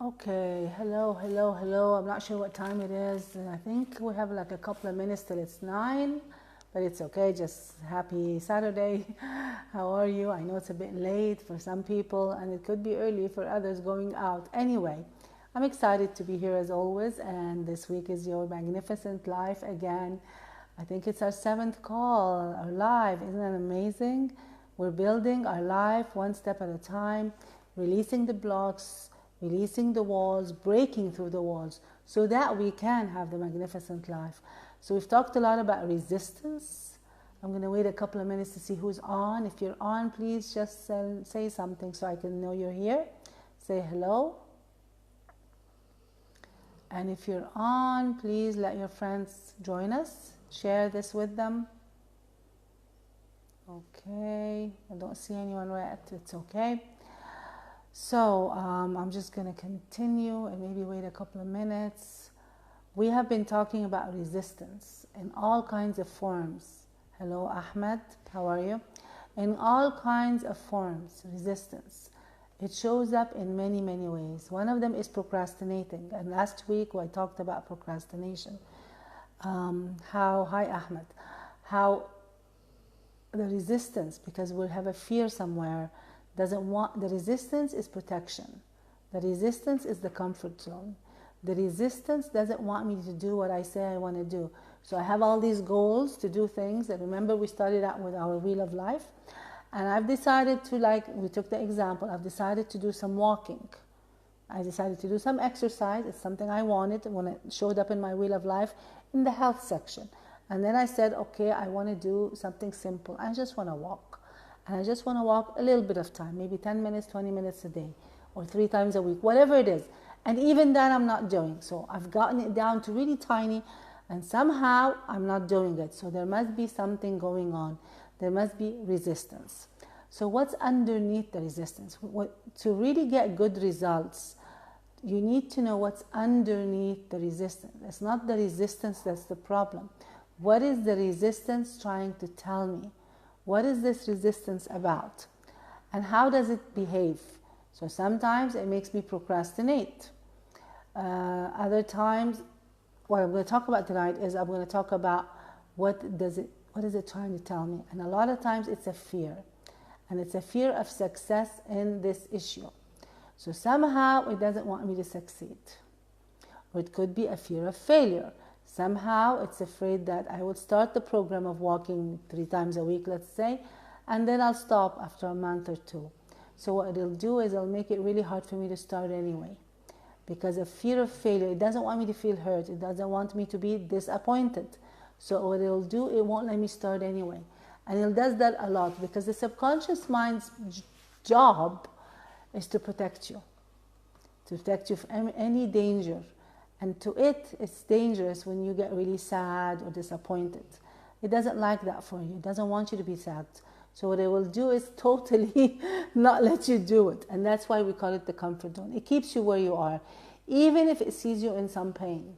Okay, hello, hello, hello. I'm not sure what time it is. I think we have like a couple of minutes till it's 9, but it's okay. Just happy Saturday. How are you? I know it's a bit late for some people and it could be early for others going out. Anyway, I'm excited to be here as always, and this week is your magnificent life again. I think it's our 7th call, our live. Isn't that amazing? We're building our life one step at a time, releasing the blocks, releasing the walls, breaking through the walls so that we can have the magnificent life. So we've talked a lot about resistance. I'm going to wait a couple of minutes to see who's on. If you're on, please just say something so I can know you're here. Say hello. And if you're on, please let your friends join us. Share this with them. Okay, I don't see anyone yet. It's okay. So I'm just going to continue and maybe wait a couple of minutes. We have been talking about resistance in all kinds of forms. Hello, Ahmed. How are you? In all kinds of forms, resistance. It shows up in many, many ways. One of them is procrastinating. And last week I talked about procrastination. Hi, Ahmed. How the resistance, because we'll have a fear somewhere, doesn't want, the resistance is protection. The resistance is the comfort zone. The resistance doesn't want me to do what I say I want to do. So I have all these goals to do things. And remember, we started out with our wheel of life. And I've decided to, like, we took the example, I've decided to do some walking. I decided to do some exercise. It's something I wanted when it showed up in my wheel of life in the health section. And then I said, okay, I want to do something simple. I just want to walk. And I just want to walk a little bit of time, maybe 10 minutes, 20 minutes a day, or 3 times a week, whatever it is. And even that I'm not doing. So I've gotten it down to really tiny, and somehow I'm not doing it. So there must be something going on. There must be resistance. So what's underneath the resistance? To really get good results, you need to know what's underneath the resistance. It's not the resistance that's the problem. What is the resistance trying to tell me? What is this resistance about? And how does it behave? So sometimes it makes me procrastinate. Other times, what I'm going to talk about tonight is I'm going to talk about what is it trying to tell me? And a lot of times it's a fear. And it's a fear of success in this issue. So somehow it doesn't want me to succeed. Or it could be a fear of failure. Somehow it's afraid that I will start the program of walking 3 times a week, let's say, and then I'll stop after a month or 2. So what it'll do is it'll make it really hard for me to start anyway. Because of fear of failure, it doesn't want me to feel hurt. It doesn't want me to be disappointed. So what it'll do, it won't let me start anyway. And it does that a lot because the subconscious mind's job is to protect you from any danger. And to it, it's dangerous when you get really sad or disappointed. It doesn't like that for you. It doesn't want you to be sad. So what it will do is totally not let you do it. And that's why we call it the comfort zone. It keeps you where you are, even if it sees you in some pain.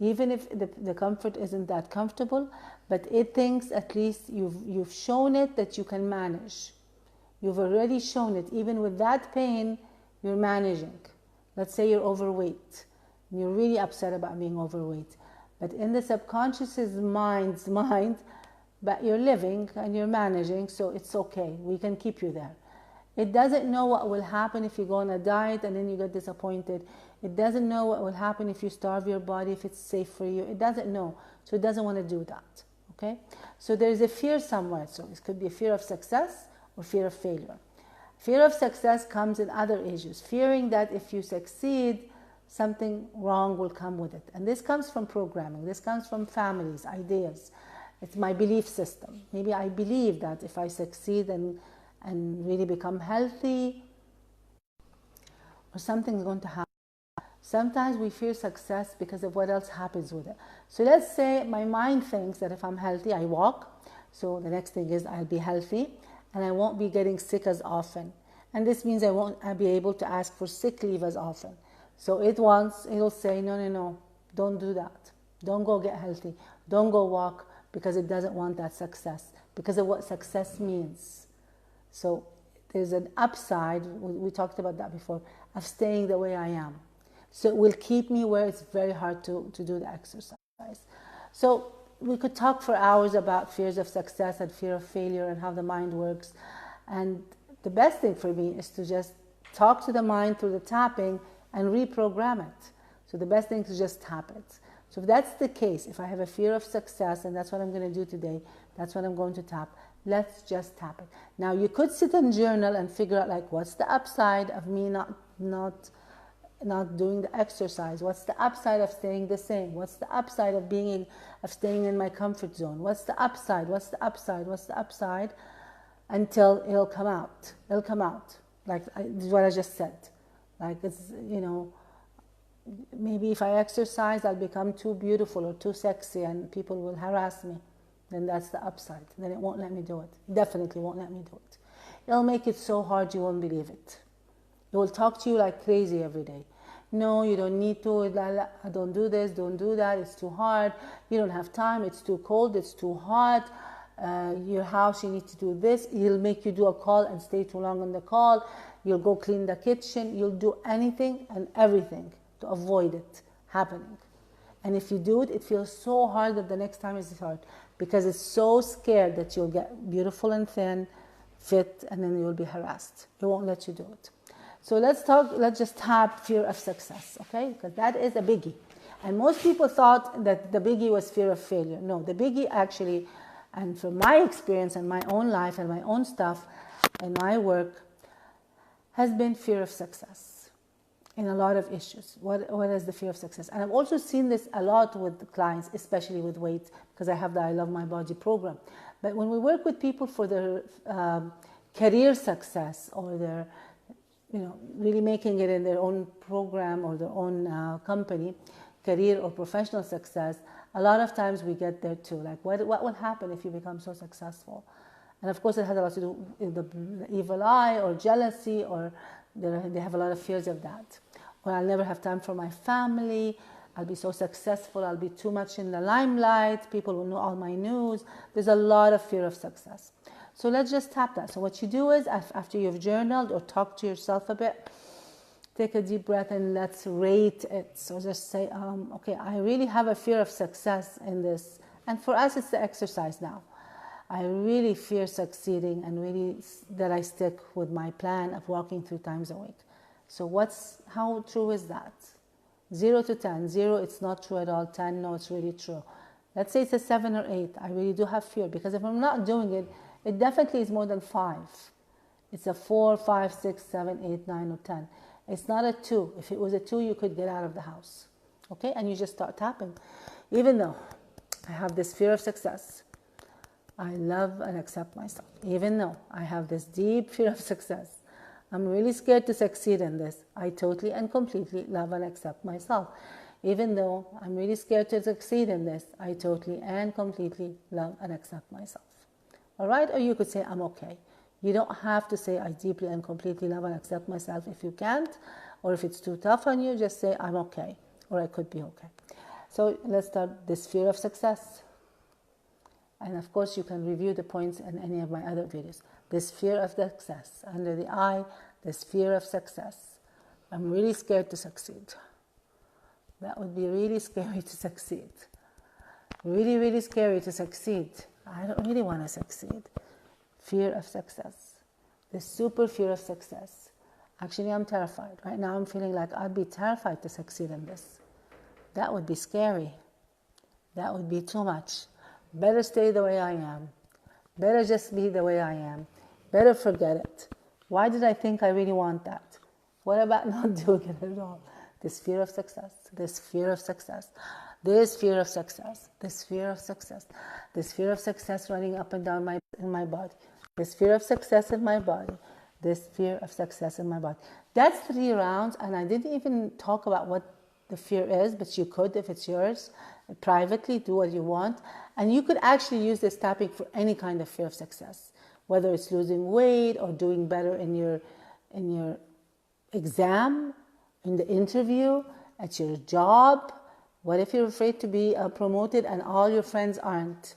Even if the comfort isn't that comfortable, but it thinks at least you've shown it that you can manage. You've already shown it. Even with that pain, you're managing. Let's say you're overweight. You're really upset about being overweight. But in the subconscious mind's mind, but you're living and you're managing, so it's okay. We can keep you there. It doesn't know what will happen if you go on a diet and then you get disappointed. It doesn't know what will happen if you starve your body, if it's safe for you. It doesn't know. So it doesn't want to do that. Okay? So there's a fear somewhere. So it could be a fear of success or fear of failure. Fear of success comes in other issues. Fearing that if you succeed, something wrong will come with it. And this comes from programming. This comes from families, ideas. It's my belief system. Maybe I believe that if I succeed and really become healthy, or something's going to happen. Sometimes we fear success because of what else happens with it. So let's say my mind thinks that if I'm healthy, I walk. So the next thing is I'll be healthy and I won't be getting sick as often. And this means I'll be able to ask for sick leave as often. So it'll say, no, don't do that. Don't go get healthy. Don't go walk, because it doesn't want that success, because of what success means. So there's an upside, we talked about that before, of staying the way I am. So it will keep me where it's very hard to do the exercise. So we could talk for hours about fears of success and fear of failure and how the mind works. And the best thing for me is to just talk to the mind through the tapping and reprogram it. So the best thing is to just tap it. So if that's the case, if I have a fear of success, and that's what I'm going to do today, that's what I'm going to tap, let's just tap it. Now you could sit and journal and figure out, like, what's the upside of me not doing the exercise? What's the upside of staying the same? What's the upside of staying in my comfort zone? What's the upside? What's the upside? What's the upside? Until it'll come out. It'll come out. Like this is what I just said. Like, it's, maybe if I exercise, I'll become too beautiful or too sexy and people will harass me. Then that's the upside. Then it won't let me do it. Definitely won't let me do it. It'll make it so hard you won't believe it. It will talk to you like crazy every day. No, you don't need to. Don't do this. Don't do that. It's too hard. You don't have time. It's too cold. It's too hot. Your house, you need to do this. He'll make you do a call and stay too long on the call. You'll go clean the kitchen. You'll do anything and everything to avoid it happening. And if you do it, it feels so hard that the next time is hard, because it's so scared that you'll get beautiful and thin, fit, and then you'll be harassed. It won't let you do it. So let's just tap fear of success, okay? Because that is a biggie. And most people thought that the biggie was fear of failure. No, the biggie actually, and from my experience and my own life and my own stuff and my work, has been fear of success in a lot of issues. What is the fear of success? And I've also seen this a lot with clients, especially with weight, because I have the I Love My Body program. But when we work with people for their career success, or their, really making it in their own program or their own company, career or professional success, a lot of times we get there too. Like, what will happen if you become so successful? And of course, it has a lot to do with the evil eye or jealousy, or they have a lot of fears of that. Or I'll never have time for my family. I'll be so successful. I'll be too much in the limelight. People will know all my news. There's a lot of fear of success. So let's just tap that. So what you do is, after you've journaled or talked to yourself a bit, take a deep breath and let's rate it. So just say, okay, I really have a fear of success in this. And for us, it's the exercise now. I really fear succeeding, and really that I stick with my plan of walking 3 times a week. So how true is that? 0 to 10. 0, it's not true at all. 10, no, it's really true. Let's say it's a 7 or 8. I really do have fear, because if I'm not doing it, it definitely is more than 5. It's a 4, 5, 6, 7, 8, 9, or 10. It's not a 2. If it was a 2, you could get out of the house. Okay? And you just start tapping. Even though I have this fear of success, I love and accept myself. Even though I have this deep fear of success, I'm really scared to succeed in this, I totally and completely love and accept myself. Even though I'm really scared to succeed in this, I totally and completely love and accept myself. All right? Or you could say, I'm okay. You don't have to say, I deeply and completely love and accept myself if you can't, or if it's too tough on you, just say, I'm okay, or I could be okay. So let's start this fear of success. And of course, you can review the points in any of my other videos. This fear of success, under the eye, this fear of success. I'm really scared to succeed. That would be really scary to succeed. Really, really scary to succeed. I don't really want to succeed. Fear of success. This super fear of success. Actually, I'm terrified. Right now, I'm feeling like I'd be terrified to succeed in this. That would be scary. That would be too much. Better stay the way I am. Better just be the way I am. Better forget it. Why did I think I really want that? What about not doing it at all? This fear of success. This fear of success. This fear of success. This fear of success. This fear of success running up and down in my body. This fear of success in my body. This fear of success in my body. That's 3 rounds, and I didn't even talk about what the fear is, but you could, if it's yours, privately do what you want. And you could actually use this tapping for any kind of fear of success, whether it's losing weight or doing better in your exam, in the interview, at your job. What if you're afraid to be promoted and all your friends aren't?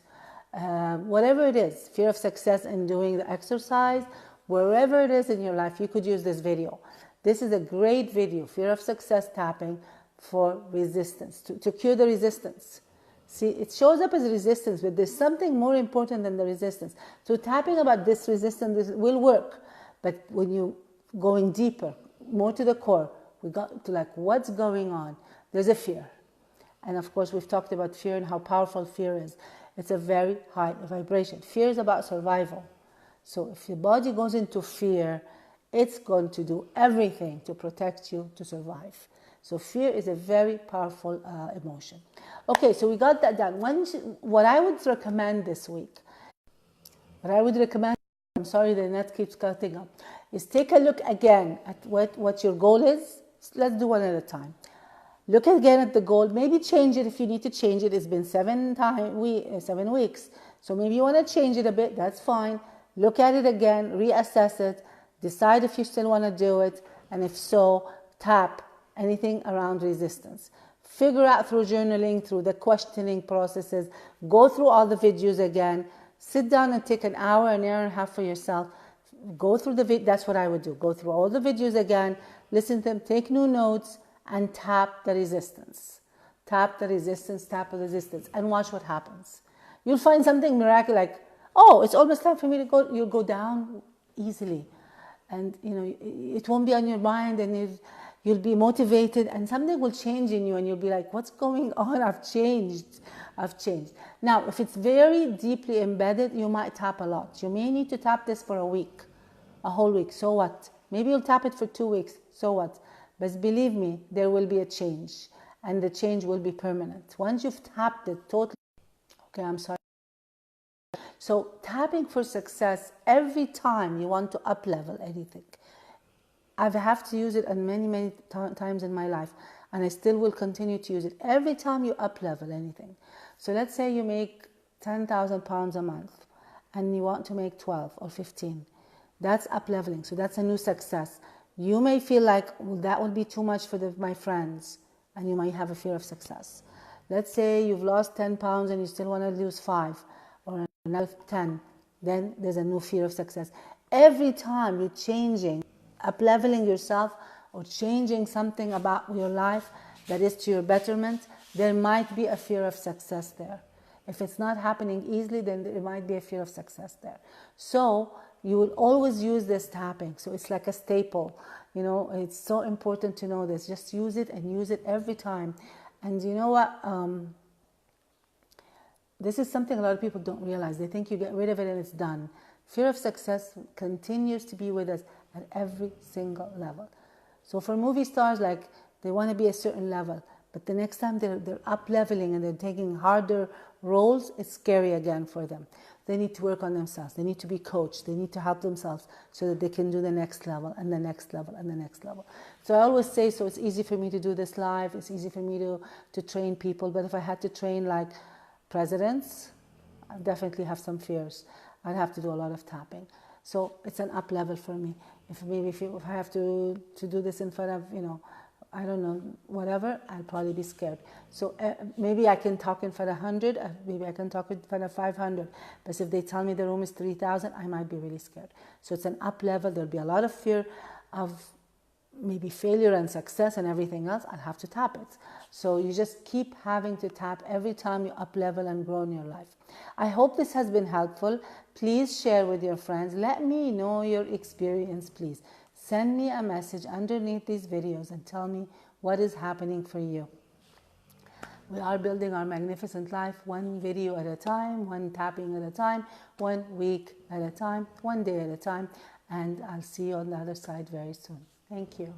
Whatever it is, fear of success in doing the exercise, wherever it is in your life, you could use this video. This is a great video, Fear of Success tapping for resistance, to cure the resistance. See, it shows up as resistance, but there's something more important than the resistance. So tapping about this resistance will work, but when you going deeper, more to the core, we got to like what's going on. There's a fear. And of course, we've talked about fear and how powerful fear is. It's a very high vibration. Fear is about survival. So if your body goes into fear, it's going to do everything to protect you to survive. So fear is a very powerful emotion. Okay, so we got that done. What I would recommend this week, I'm sorry the net keeps cutting up, is take a look again at what your goal is. Let's do one at a time. Look again at the goal. Maybe change it if you need to change it. It's been 7 weeks. So maybe you want to change it a bit. That's fine. Look at it again, reassess it, decide if you still want to do it, and if so, tap anything around resistance. Figure out through journaling, through the questioning processes, go through all the videos again, sit down and take an hour and a half for yourself, go through that's what I would do, go through all the videos again, listen to them, take new notes, and tap the resistance. Tap the resistance, and watch what happens. You'll find something miraculous, like, oh, it's almost time for me to go. You'll go down easily, and it won't be on your mind, and you'll be motivated, and something will change in you, and you'll be like, what's going on? I've changed. Now, if it's very deeply embedded, you might tap a lot. You may need to tap this for a whole week. So what? Maybe you'll tap it for 2 weeks. So what? But believe me, there will be a change, and the change will be permanent. Once you've tapped it totally, okay, I'm sorry. So tapping for success, every time you want to up-level anything, I have to use it many times in my life, and I still will continue to use it. Every time you up-level anything. So let's say you make 10,000 pounds a month, and you want to make 12 or 15. That's up-leveling. So that's a new success. You may feel like, well, that would be too much for my friends, and you might have a fear of success. Let's say you've lost 10 pounds and you still want to lose 5 or another 10. Then there's a new fear of success. Every time you're changing, up-leveling yourself or changing something about your life that is to your betterment, there might be a fear of success there. If it's not happening easily, then there might be a fear of success there. So you will always use this tapping. So it's like a staple. It's so important to know this. Just use it and use it every time. And you know what? This is something a lot of people don't realize. They think you get rid of it and it's done. Fear of success continues to be with us at every single level. So for movie stars, like, they want to be a certain level, but the next time they're up-leveling and they're taking harder roles, it's scary again for them. They need to work on themselves. They need to be coached. They need to help themselves so that they can do the next level and the next level and the next level. So I always say, so it's easy for me to do this live. It's easy for me to train people. But if I had to train like presidents, I definitely have some fears. I'd have to do a lot of tapping. So it's an up level for me. If I have to do this in front of, I don't know, whatever, I'll probably be scared. So maybe I can talk in front of 100, maybe I can talk in front of 500. But if they tell me the room is 3,000, I might be really scared. So it's an up level. There'll be a lot of fear of maybe failure and success and everything else. I'll have to tap it. So you just keep having to tap every time you up level and grow in your life. I hope this has been helpful. Please share with your friends. Let me know your experience, please. Send me a message underneath these videos and tell me what is happening for you. We are building our magnificent life one video at a time, one tapping at a time, 1 week at a time, 1 day at a time. And I'll see you on the other side very soon. Thank you.